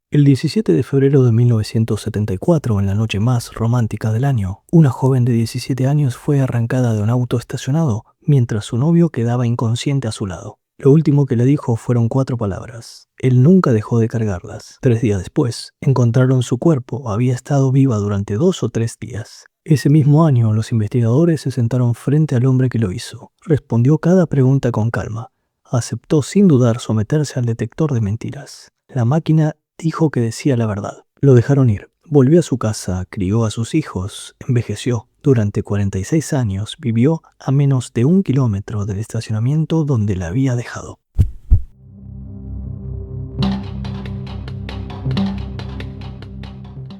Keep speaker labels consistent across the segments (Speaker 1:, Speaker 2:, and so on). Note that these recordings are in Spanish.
Speaker 1: El 17 de febrero de 1974, en la noche más romántica del año, una joven de 17 años fue arrancada de un auto estacionado mientras su novio quedaba inconsciente a su lado. Lo último que le dijo fueron 4 palabras. Él nunca dejó de cargarlas. 3 días después, encontraron su cuerpo. Había estado viva durante 2 o 3 días. Ese mismo año, los investigadores se sentaron frente al hombre que lo hizo. Respondió cada pregunta con calma. Aceptó sin dudar someterse al detector de mentiras. La máquina dijo que decía la verdad. Lo dejaron ir. Volvió a su casa, crió a sus hijos, envejeció. Durante 46 años vivió a menos de 1 kilómetro del estacionamiento donde la había dejado.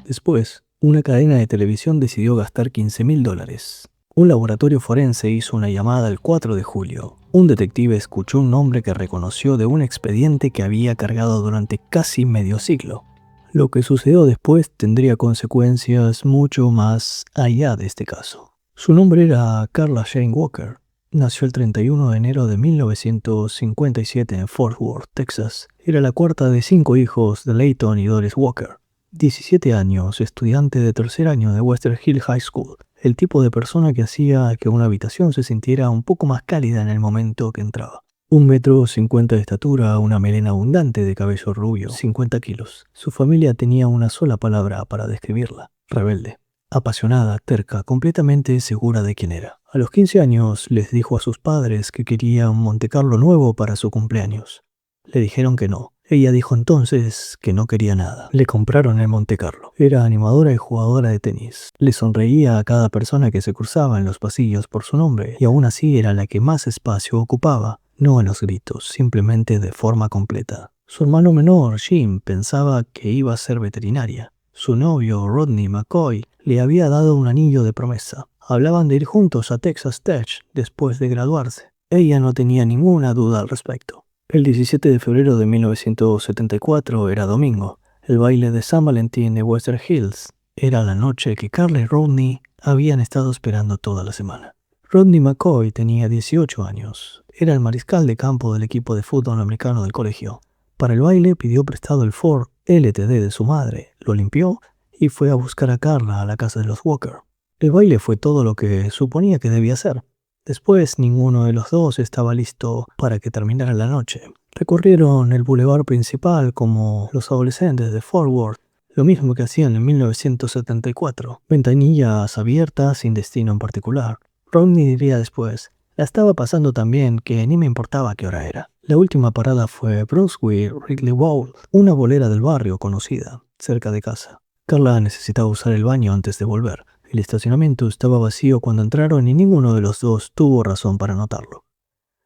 Speaker 1: Después, una cadena de televisión decidió gastar $15,000. Un laboratorio forense hizo una llamada el 4 de julio. Un detective escuchó un nombre que reconoció de un expediente que había cargado durante casi medio siglo. Lo que sucedió después tendría consecuencias mucho más allá de este caso. Su nombre era Carla Jane Walker. Nació el 31 de enero de 1957 en Fort Worth, Texas. Era la cuarta de 5 hijos de Layton y Doris Walker. 17 años, estudiante de tercer año de Western Hill High School. El tipo de persona que hacía que una habitación se sintiera un poco más cálida en el momento que entraba. 1,50 m de estatura, una melena abundante de cabello rubio, 50 kilos. Su familia tenía una sola palabra para describirla: rebelde. Apasionada, terca, completamente segura de quién era. A los 15 años les dijo a sus padres que quería un Montecarlo nuevo para su cumpleaños. Le dijeron que no. Ella dijo entonces que no quería nada. Le compraron el Montecarlo. Era animadora y jugadora de tenis. Le sonreía a cada persona que se cruzaba en los pasillos por su nombre, y aún así era la que más espacio ocupaba. No en los gritos, simplemente de forma completa. Su hermano menor, Jim, pensaba que iba a ser veterinaria. Su novio, Rodney McCoy, le había dado un anillo de promesa. Hablaban de ir juntos a Texas Tech después de graduarse. Ella no tenía ninguna duda al respecto. El 17 de febrero de 1974 era domingo. El baile de San Valentín de Western Hills era la noche que Carla y Rodney habían estado esperando toda la semana. Rodney McCoy tenía 18 años. Era el mariscal de campo del equipo de fútbol americano del colegio. Para el baile pidió prestado el Ford LTD de su madre, lo limpió y fue a buscar a Carla a la casa de los Walker. El baile fue todo lo que suponía que debía ser. Después, ninguno de los dos estaba listo para que terminara la noche. Recorrieron el bulevar principal como los adolescentes de Fort Worth, lo mismo que hacían en 1974. Ventanillas abiertas sin destino en particular. Rodney diría después: la estaba pasando tan bien que ni me importaba qué hora era. La última parada fue Brunswick Ridley Bowl, una bolera del barrio conocida, cerca de casa. Carla necesitaba usar el baño antes de volver. El estacionamiento estaba vacío cuando entraron y ninguno de los dos tuvo razón para notarlo.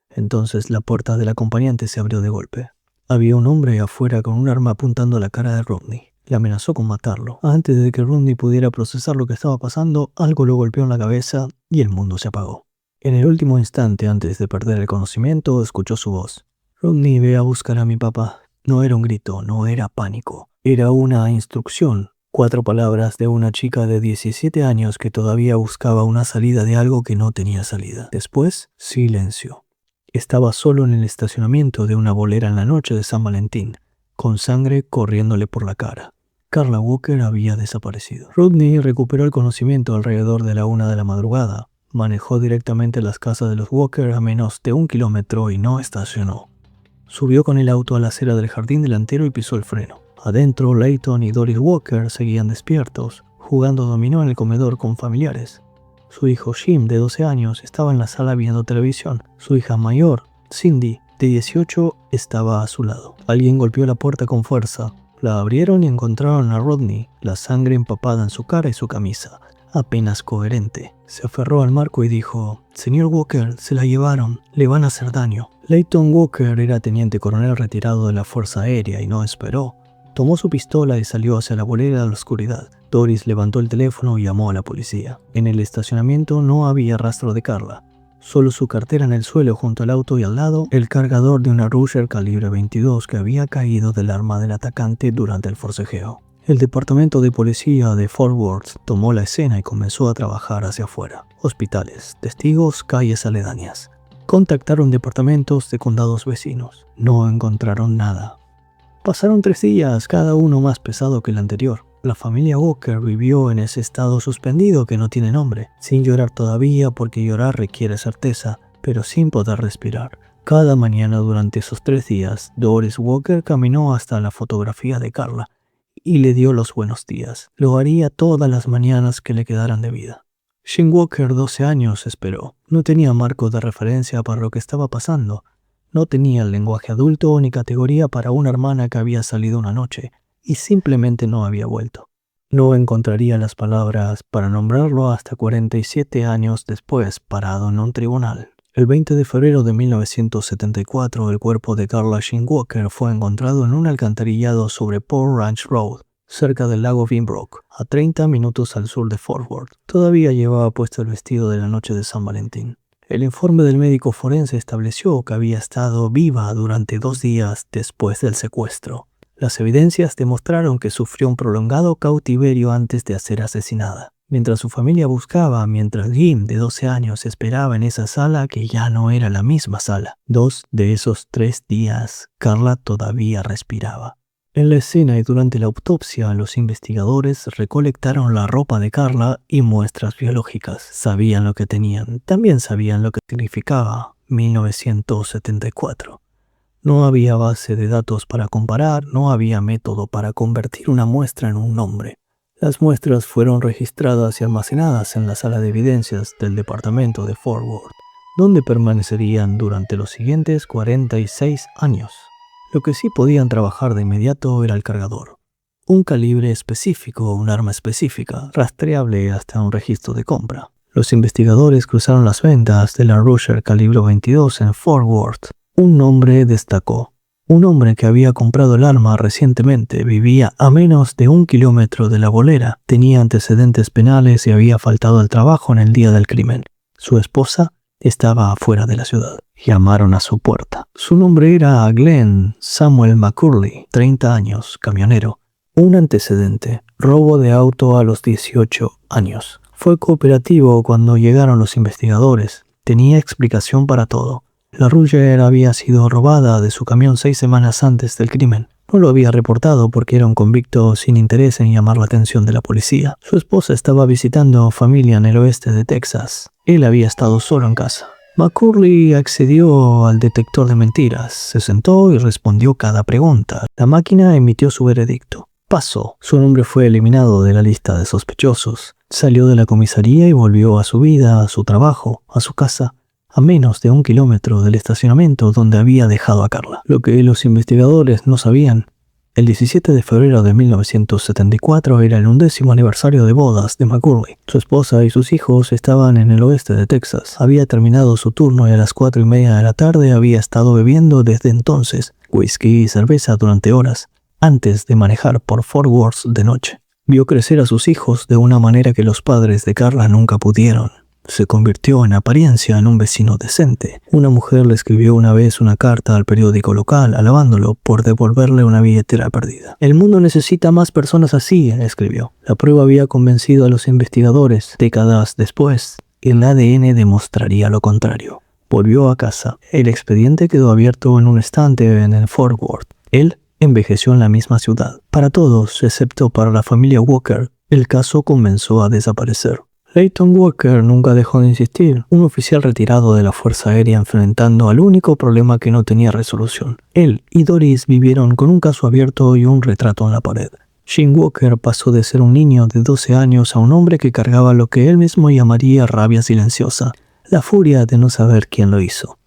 Speaker 1: Entonces la puerta del acompañante se abrió de golpe. Había un hombre afuera con un arma apuntando a la cara de Rodney. Le amenazó con matarlo. Antes de que Rodney pudiera procesar lo que estaba pasando, algo lo golpeó en la cabeza y el mundo se apagó. En el último instante antes de perder el conocimiento, escuchó su voz. Rodney, ve a buscar a mi papá. No era un grito, no era pánico. Era una instrucción. 4 palabras de una chica de 17 años que todavía buscaba una salida de algo que no tenía salida. Después, silencio. Estaba solo en el estacionamiento de una bolera en la noche de San Valentín, con sangre corriéndole por la cara. Carla Walker había desaparecido. Rodney recuperó el conocimiento alrededor de la 1 de la madrugada. Manejó directamente a las casas de los Walker a menos de 1 kilómetro y no estacionó. Subió con el auto a la acera del jardín delantero y pisó el freno. Adentro, Layton y Doris Walker seguían despiertos, jugando dominó en el comedor con familiares. Su hijo Jim, de 12 años, estaba en la sala viendo televisión. Su hija mayor, Cindy, de 18, estaba a su lado. Alguien golpeó la puerta con fuerza. La abrieron y encontraron a Rodney, la sangre empapada en su cara y su camisa, apenas coherente. Se aferró al marco y dijo: «Señor Walker, se la llevaron, le van a hacer daño». Layton Walker era teniente coronel retirado de la Fuerza Aérea y no esperó. Tomó su pistola y salió hacia la bolera a la oscuridad. Doris levantó el teléfono y llamó a la policía. En el estacionamiento no había rastro de Carla. Solo su cartera en el suelo junto al auto y al lado el cargador de una Ruger calibre 22 que había caído del arma del atacante durante el forcejeo. El departamento de policía de Fort Worth tomó la escena y comenzó a trabajar hacia afuera. Hospitales, testigos, calles aledañas. Contactaron departamentos de condados vecinos. No encontraron nada. Pasaron 3 días, cada uno más pesado que el anterior. La familia Walker vivió en ese estado suspendido que no tiene nombre, sin llorar todavía porque llorar requiere certeza, pero sin poder respirar. Cada mañana durante esos 3 días, Doris Walker caminó hasta la fotografía de Carla y le dio los buenos días. Lo haría todas las mañanas que le quedaran de vida. Jean Walker, 12 años, esperó. No tenía marco de referencia para lo que estaba pasando. No tenía el lenguaje adulto ni categoría para una hermana que había salido una noche y simplemente no había vuelto. No encontraría las palabras para nombrarlo hasta 47 años después, parado en un tribunal. El 20 de febrero de 1974, el cuerpo de Carla Jean Walker fue encontrado en un alcantarillado sobre Port Ranch Road, cerca del lago Binbrook, a 30 minutos al sur de Fort Worth. Todavía llevaba puesto el vestido de la noche de San Valentín. El informe del médico forense estableció que había estado viva durante 2 días después del secuestro. Las evidencias demostraron que sufrió un prolongado cautiverio antes de ser asesinada. Mientras su familia buscaba, mientras Jim, de 12 años, esperaba en esa sala que ya no era la misma sala. 2 de esos 3 días, Carla todavía respiraba. En la escena y durante la autopsia, los investigadores recolectaron la ropa de Carla y muestras biológicas. Sabían lo que tenían, también sabían lo que significaba 1974. No había base de datos para comparar, no había método para convertir una muestra en un nombre. Las muestras fueron registradas y almacenadas en la sala de evidencias del departamento de Fort Worth, donde permanecerían durante los siguientes 46 años. Lo que sí podían trabajar de inmediato era el cargador. Un calibre específico, un arma específica, rastreable hasta un registro de compra. Los investigadores cruzaron las ventas de la Ruger calibre 22 en Fort Worth. Un hombre destacó. Un hombre que había comprado el arma recientemente, vivía a menos de 1 kilómetro de la bolera, tenía antecedentes penales y había faltado al trabajo en el día del crimen. Su esposa estaba afuera de la ciudad. Llamaron a su puerta. Su nombre era Glenn Samuel McCurley, 30 años, camionero. Un antecedente, robo de auto a los 18 años. Fue cooperativo cuando llegaron los investigadores. Tenía explicación para todo. La Ruger había sido robada de su camión 6 semanas antes del crimen. No lo había reportado porque era un convicto sin interés en llamar la atención de la policía. Su esposa estaba visitando familia en el oeste de Texas. Él había estado solo en casa. McCurley accedió al detector de mentiras, se sentó y respondió cada pregunta. La máquina emitió su veredicto. Pasó. Su nombre fue eliminado de la lista de sospechosos. Salió de la comisaría y volvió a su vida, a su trabajo, a su casa, a menos de 1 kilómetro del estacionamiento donde había dejado a Carla. Lo que los investigadores no sabían, el 17 de febrero de 1974 era el 11º aniversario de bodas de McCurley. Su esposa y sus hijos estaban en el oeste de Texas. Había terminado su turno y a las 4:30 de la tarde había estado bebiendo desde entonces whisky y cerveza durante horas, antes de manejar por Fort Worth de noche. Vio crecer a sus hijos de una manera que los padres de Carla nunca pudieron. Se convirtió en apariencia en un vecino decente. Una mujer le escribió una vez una carta al periódico local alabándolo por devolverle una billetera perdida. El mundo necesita más personas así, escribió. La prueba había convencido a los investigadores. Décadas después, el ADN demostraría lo contrario. Volvió a casa. El expediente quedó abierto en un estante en el Fort Worth. Él envejeció en la misma ciudad. Para todos, excepto para la familia Walker, el caso comenzó a desaparecer. Leighton Walker nunca dejó de insistir, un oficial retirado de la Fuerza Aérea enfrentando al único problema que no tenía resolución. Él y Doris vivieron con un caso abierto y un retrato en la pared. Jean Walker pasó de ser un niño de 12 años a un hombre que cargaba lo que él mismo llamaría rabia silenciosa, la furia de no saber quién lo hizo.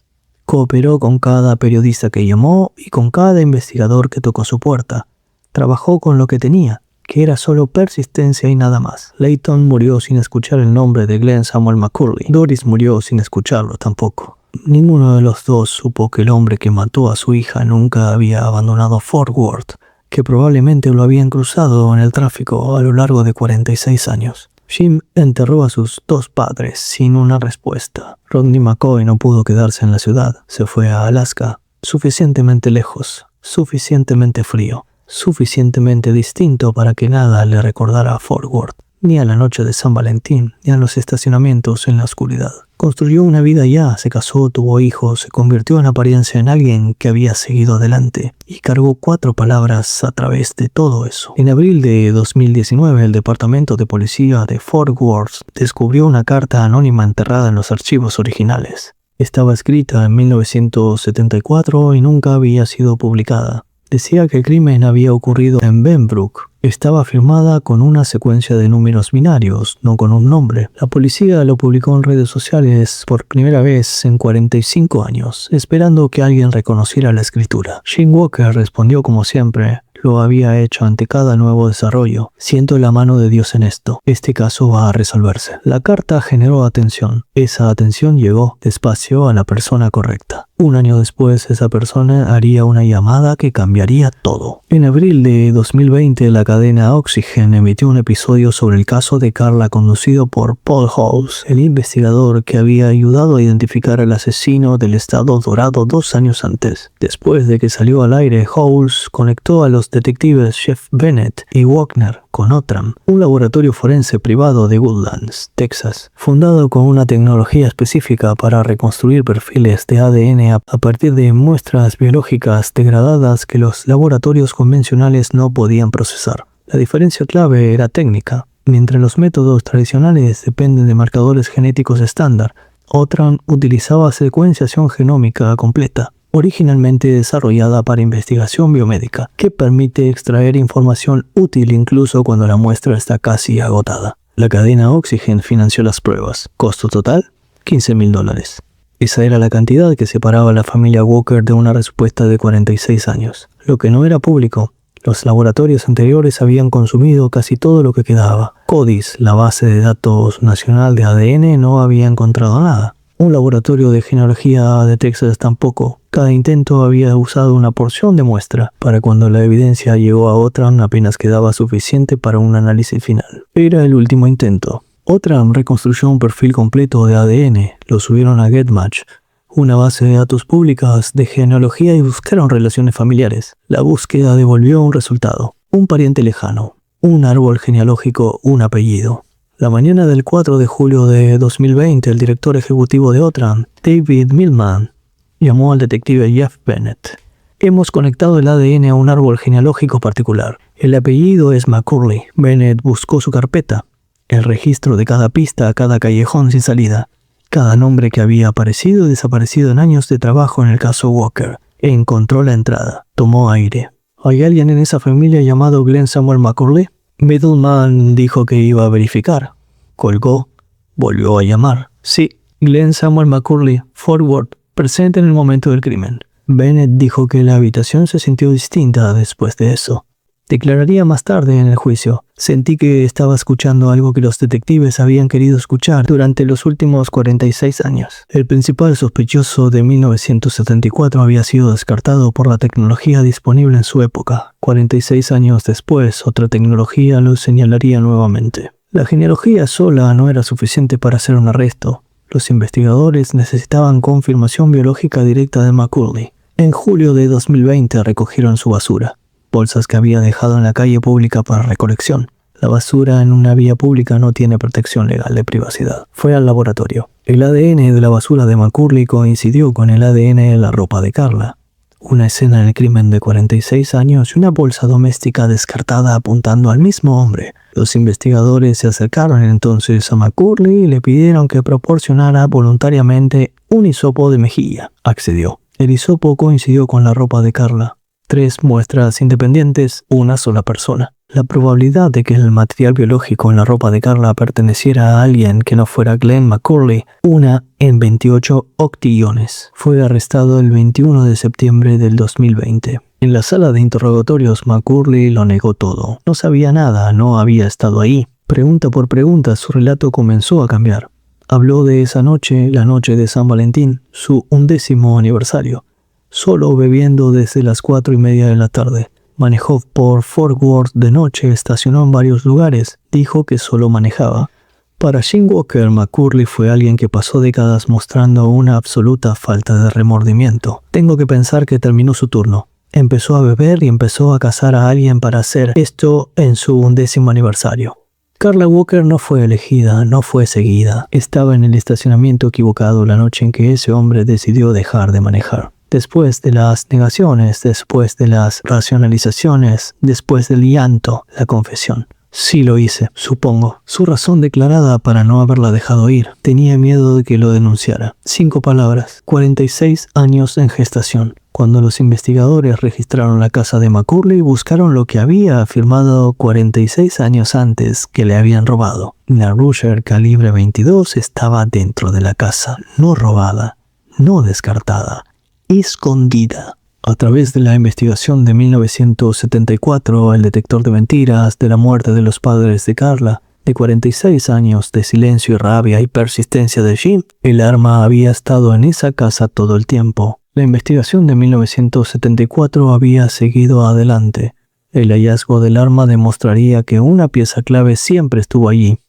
Speaker 1: Cooperó con cada periodista que llamó y con cada investigador que tocó su puerta. Trabajó con lo que tenía, que era solo persistencia y nada más. Leighton murió sin escuchar el nombre de Glenn Samuel McCurley. Doris murió sin escucharlo tampoco. Ninguno de los dos supo que el hombre que mató a su hija nunca había abandonado Fort Worth, que probablemente lo habían cruzado en el tráfico a lo largo de 46 años. Jim enterró a sus 2 padres sin una respuesta. Rodney McCoy no pudo quedarse en la ciudad. Se fue a Alaska, suficientemente lejos, suficientemente frío, suficientemente distinto para que nada le recordara a Fort Worth, ni a la noche de San Valentín, ni a los estacionamientos en la oscuridad. Construyó una vida allá, se casó, tuvo hijos, se convirtió en apariencia en alguien que había seguido adelante y cargó 4 palabras a través de todo eso. En abril de 2019, el Departamento de Policía de Fort Worth descubrió una carta anónima enterrada en los archivos originales. Estaba escrita en 1974 y nunca había sido publicada. Decía que el crimen había ocurrido en Benbrook. Estaba firmada con una secuencia de números binarios, no con un nombre. La policía lo publicó en redes sociales por primera vez en 45 años, esperando que alguien reconociera la escritura. Shane Walker respondió como siempre. Lo había hecho ante cada nuevo desarrollo. Siento la mano de Dios en esto. Este caso va a resolverse. La carta generó atención. Esa atención llegó despacio a la persona correcta. Un año después, esa persona haría una llamada que cambiaría todo. En abril de 2020, la cadena Oxygen emitió un episodio sobre el caso de Karla conducido por Paul House, el investigador que había ayudado a identificar al asesino del estado Dorado 2 años antes. Después de que salió al aire, House conectó a los detectives Jeff Bennett y Wagner con Outram, un laboratorio forense privado de Woodlands, Texas, fundado con una tecnología específica para reconstruir perfiles de ADN a partir de muestras biológicas degradadas que los laboratorios convencionales no podían procesar. La diferencia clave era técnica. Mientras los métodos tradicionales dependen de marcadores genéticos estándar, Outram utilizaba secuenciación genómica completa, originalmente desarrollada para investigación biomédica, que permite extraer información útil incluso cuando la muestra está casi agotada. La cadena Oxygen financió las pruebas. Costo total, $15,000. Esa era la cantidad que separaba a la familia Walker de una respuesta de 46 años. Lo que no era público. Los laboratorios anteriores habían consumido casi todo lo que quedaba. CODIS, la base de datos nacional de ADN, no había encontrado nada. Un laboratorio de genealogía de Texas tampoco. Cada intento había usado una porción de muestra. Para cuando la evidencia llegó a Outram apenas quedaba suficiente para un análisis final. Era el último intento. Outram reconstruyó un perfil completo de ADN. Lo subieron a GetMatch, una base de datos públicas de genealogía, y buscaron relaciones familiares. La búsqueda devolvió un resultado. Un pariente lejano. Un árbol genealógico, un apellido. La mañana del 4 de julio de 2020, el director ejecutivo de Outram, David Millman, llamó al detective Jeff Bennett. Hemos conectado el ADN a un árbol genealógico particular. El apellido es McCurley. Bennett buscó su carpeta, el registro de cada pista, cada callejón sin salida, cada nombre que había aparecido y desaparecido en años de trabajo en el caso Walker, e encontró la entrada. Tomó aire. ¿Hay alguien en esa familia llamado Glenn Samuel McCurley? Middleman dijo que iba a verificar. Colgó. Volvió a llamar. Sí, Glenn Samuel McCurley, Fort Worth, presente en el momento del crimen. Bennett dijo que la habitación se sintió distinta después de eso. Declararía más tarde en el juicio. Sentí que estaba escuchando algo que los detectives habían querido escuchar durante los últimos 46 años. El principal sospechoso de 1974 había sido descartado por la tecnología disponible en su época. 46 años después, otra tecnología lo señalaría nuevamente. La genealogía sola no era suficiente para hacer un arresto. Los investigadores necesitaban confirmación biológica directa de McCurley. En julio de 2020 recogieron su basura. Bolsas que había dejado en la calle pública para recolección. La basura en una vía pública no tiene protección legal de privacidad. Fue al laboratorio. El ADN de la basura de McCurley coincidió con el ADN de la ropa de Karla. Una escena en el crimen de 46 años y una bolsa doméstica descartada apuntando al mismo hombre. Los investigadores se acercaron entonces a McCurley y le pidieron que proporcionara voluntariamente un hisopo de mejilla. Accedió. El hisopo coincidió con la ropa de Karla. 3 muestras independientes, una sola persona. La probabilidad de que el material biológico en la ropa de Karla perteneciera a alguien que no fuera Glenn McCurley, 1 en 28 octillones. Fue arrestado el 21 de septiembre del 2020. En la sala de interrogatorios, McCurley lo negó todo. No sabía nada, no había estado ahí. Pregunta por pregunta, su relato comenzó a cambiar. Habló de esa noche, la noche de San Valentín, su 11º aniversario. Solo bebiendo desde las 4:30 de la tarde. Manejó por Fort Worth de noche, estacionó en varios lugares. Dijo que solo manejaba. Para Shane Walker, McCurley fue alguien que pasó décadas mostrando una absoluta falta de remordimiento. Tengo que pensar que terminó su turno. Empezó a beber y empezó a cazar a alguien para hacer esto en su 11º aniversario. Carla Walker no fue elegida, no fue seguida. Estaba en el estacionamiento equivocado la noche en que ese hombre decidió dejar de manejar. Después de las negaciones, después de las racionalizaciones, después del llanto, la confesión. Sí lo hice, supongo. Su razón declarada para no haberla dejado ir. Tenía miedo de que lo denunciara. 5 palabras. 46 años en gestación. Cuando los investigadores registraron la casa de McCurley, buscaron lo que había afirmado 46 años antes que le habían robado. La Ruger calibre 22 estaba dentro de la casa, no robada, no descartada, escondida. A través de la investigación de 1974, el detector de mentiras de la muerte de los padres de Carla, de 46 años de silencio y rabia y persistencia de Jim, el arma había estado en esa casa todo el tiempo. La investigación de 1974 había seguido adelante. El hallazgo del arma demostraría que una pieza clave siempre estuvo allí.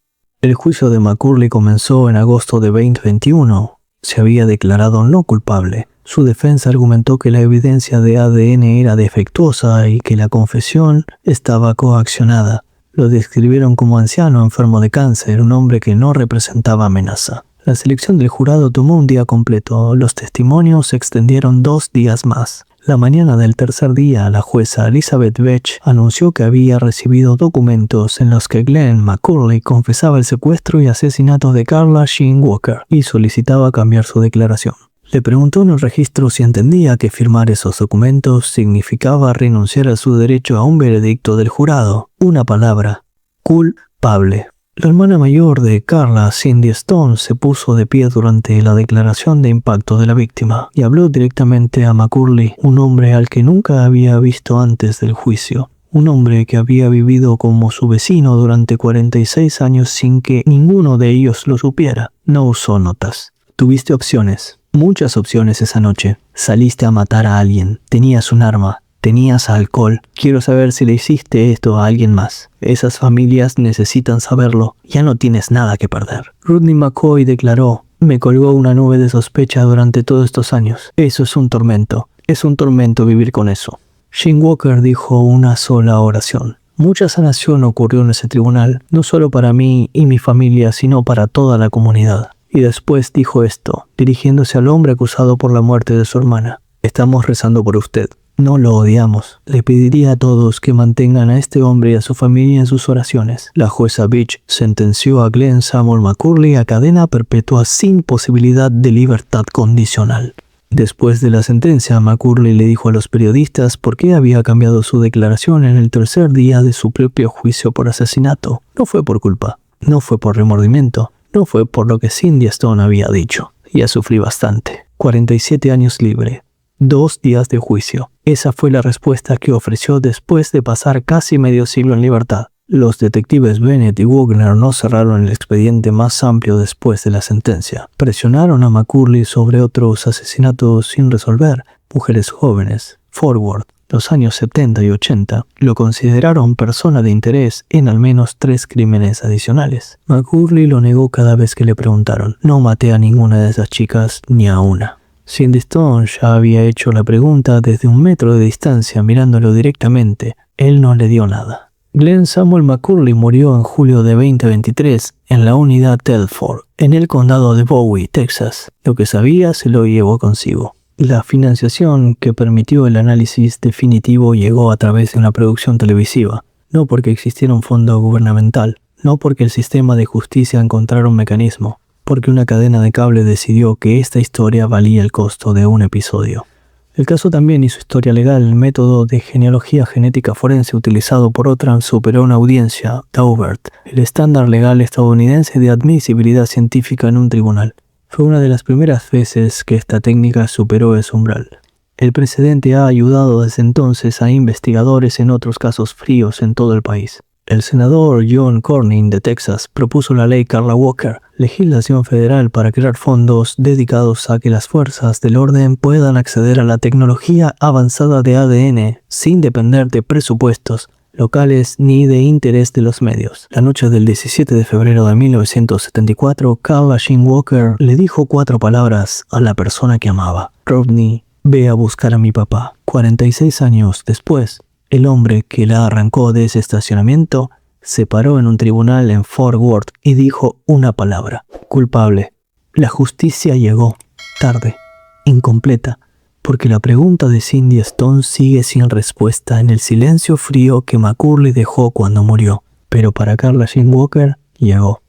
Speaker 1: El juicio de McCurley comenzó en agosto de 2021. Se había declarado no culpable. Su defensa argumentó que la evidencia de ADN era defectuosa y que la confesión estaba coaccionada. Lo describieron como anciano enfermo de cáncer, un hombre que no representaba amenaza. La selección del jurado tomó un día completo. Los testimonios se extendieron 2 días más. La mañana del tercer día, la jueza Elizabeth Vetch anunció que había recibido documentos en los que Glenn McCurley confesaba el secuestro y asesinato de Carla Jean Walker y solicitaba cambiar su declaración. Le preguntó en el registro si entendía que firmar esos documentos significaba renunciar a su derecho a un veredicto del jurado. Una palabra: culpable. La hermana mayor de Carla, Cindy Stone, se puso de pie durante la declaración de impacto de la víctima y habló directamente a McCurley, un hombre al que nunca había visto antes del juicio. Un hombre que había vivido como su vecino durante 46 años sin que ninguno de ellos lo supiera. No usó notas. Tuviste opciones. Muchas opciones esa noche. Saliste a matar a alguien. Tenías un arma. Tenías alcohol. Quiero saber si le hiciste esto a alguien más. Esas familias necesitan saberlo. Ya no tienes nada que perder. Rodney McCoy declaró: me colgó una nube de sospecha durante todos estos años. Eso es un tormento. Es un tormento vivir con eso. Jean Walker dijo una sola oración. Mucha sanación ocurrió en ese tribunal, no solo para mí y mi familia, sino para toda la comunidad. Y después dijo esto, dirigiéndose al hombre acusado por la muerte de su hermana: estamos rezando por usted. No lo odiamos. Le pediría a todos que mantengan a este hombre y a su familia en sus oraciones. La jueza Beach sentenció a Glenn Samuel McCurley a cadena perpetua sin posibilidad de libertad condicional. Después de la sentencia, McCurley le dijo a los periodistas por qué había cambiado su declaración en el tercer día de su propio juicio por asesinato. No fue por culpa, no fue por remordimiento, no fue por lo que Cindy Stone había dicho. Ya sufrí bastante. 47 años libre. 2 días de juicio. Esa fue la respuesta que ofreció después de pasar casi medio siglo en libertad. Los detectives Bennett y Wagner no cerraron el expediente más amplio después de la sentencia. Presionaron a McCurley sobre otros asesinatos sin resolver. Mujeres jóvenes. Forward, los años 70 y 80, lo consideraron persona de interés en al menos 3 crímenes adicionales. McCurley lo negó cada vez que le preguntaron. No maté a ninguna de esas chicas, ni a una. Cindy Stone ya había hecho la pregunta desde 1 metro de distancia, mirándolo directamente. Él no le dio nada. Glenn Samuel McCurley murió en julio de 2023 en la unidad Telford, en el condado de Bowie, Texas. Lo que sabía se lo llevó consigo. La financiación que permitió el análisis definitivo llegó a través de una producción televisiva, no porque existiera un fondo gubernamental, no porque el sistema de justicia encontrara un mecanismo, porque una cadena de cable decidió que esta historia valía el costo de un episodio. El caso también hizo historia legal. El método de genealogía genética forense utilizado por Otran superó una audiencia, Daubert, el estándar legal estadounidense de admisibilidad científica en un tribunal. Fue una de las primeras veces que esta técnica superó ese umbral. El precedente ha ayudado desde entonces a investigadores en otros casos fríos en todo el país. El senador John Cornyn de Texas propuso la ley Carla Walker, legislación federal para crear fondos dedicados a que las fuerzas del orden puedan acceder a la tecnología avanzada de ADN sin depender de presupuestos locales ni de interés de los medios. La noche del 17 de febrero de 1974, Carla Jean Walker le dijo 4 palabras a la persona que amaba: Rodney, ve a buscar a mi papá. 46 años después, el hombre que la arrancó de ese estacionamiento se paró en un tribunal en Fort Worth y dijo una palabra: culpable. La justicia llegó, tarde, incompleta, porque la pregunta de Cindy Stone sigue sin respuesta en el silencio frío que McCurley dejó cuando murió. Pero para Carla Jean Walker, llegó.